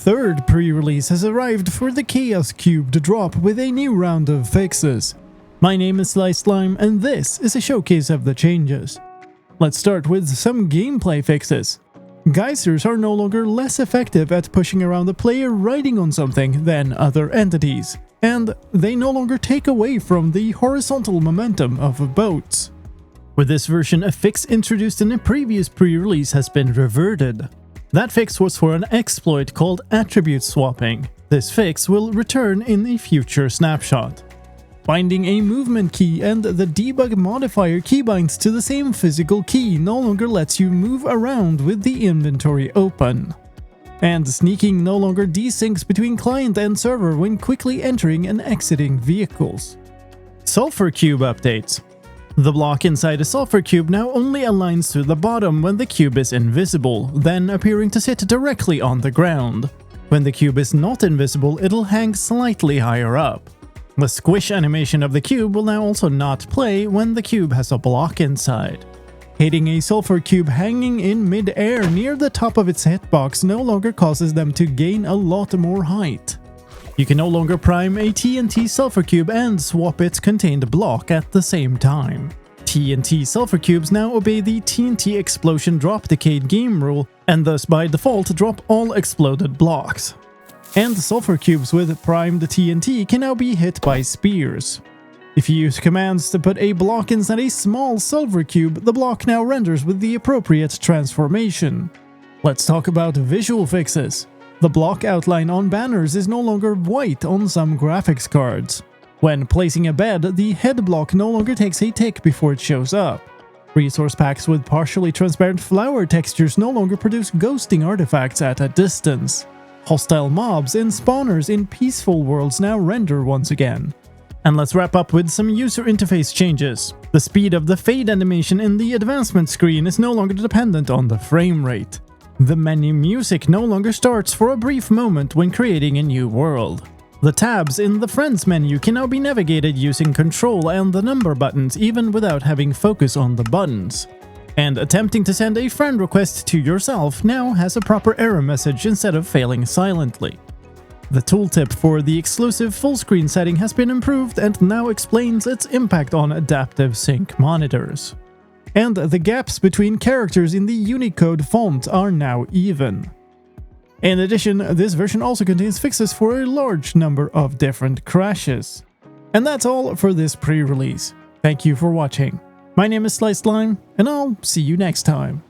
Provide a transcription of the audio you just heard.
third pre-release has arrived for the Chaos Cube to drop with a new round of fixes. My name is slicedlime and this is a showcase of the changes. Let's start with some gameplay fixes. Geysers are no longer less effective at pushing around the player riding on something than other entities, and they no longer take away from the horizontal momentum of boats. With this version, a fix introduced in a previous pre-release has been reverted. That fix was for an exploit called attribute swapping. This fix will return in a future snapshot. Binding a movement key and the debug modifier keybinds to the same physical key no longer lets you move around with the inventory open. And sneaking no longer desyncs between client and server when quickly entering and exiting vehicles. Sulfur Cube updates. The block inside a Sulfur Cube now only aligns to the bottom when the cube is invisible, then appearing to sit directly on the ground. When the cube is not invisible, it'll hang slightly higher up. The squish animation of the cube will now also not play when the cube has a block inside. Hitting a Sulfur Cube hanging in mid-air near the top of its hitbox no longer causes them to gain a lot more height. You can no longer prime a TNT Sulfur Cube and swap its contained block at the same time. TNT Sulfur Cubes now obey the TNT Explosion Drop Decade game rule, and thus by default drop all exploded blocks. And Sulfur Cubes with primed TNT can now be hit by spears. If you use commands to put a block inside a small Sulfur Cube, the block now renders with the appropriate transformation. Let's talk about visual fixes. The block outline on banners is no longer white on some graphics cards. When placing a bed, the head block no longer takes a tick before it shows up. Resource packs with partially transparent flower textures no longer produce ghosting artifacts at a distance. Hostile mobs and spawners in peaceful worlds now render once again. And let's wrap up with some user interface changes. The speed of the fade animation in the advancement screen is no longer dependent on the frame rate. The menu music no longer starts for a brief moment when creating a new world. The tabs in the Friends menu can now be navigated using Control and the number buttons even without having focus on the buttons. And attempting to send a friend request to yourself now has a proper error message instead of failing silently. The tooltip for the exclusive full screen setting has been improved and now explains its impact on adaptive sync monitors. And the gaps between characters in the Unicode font are now even. In addition, this version also contains fixes for a large number of different crashes. And that's all for this pre-release. Thank you for watching. My name is slicedlime, and I'll see you next time.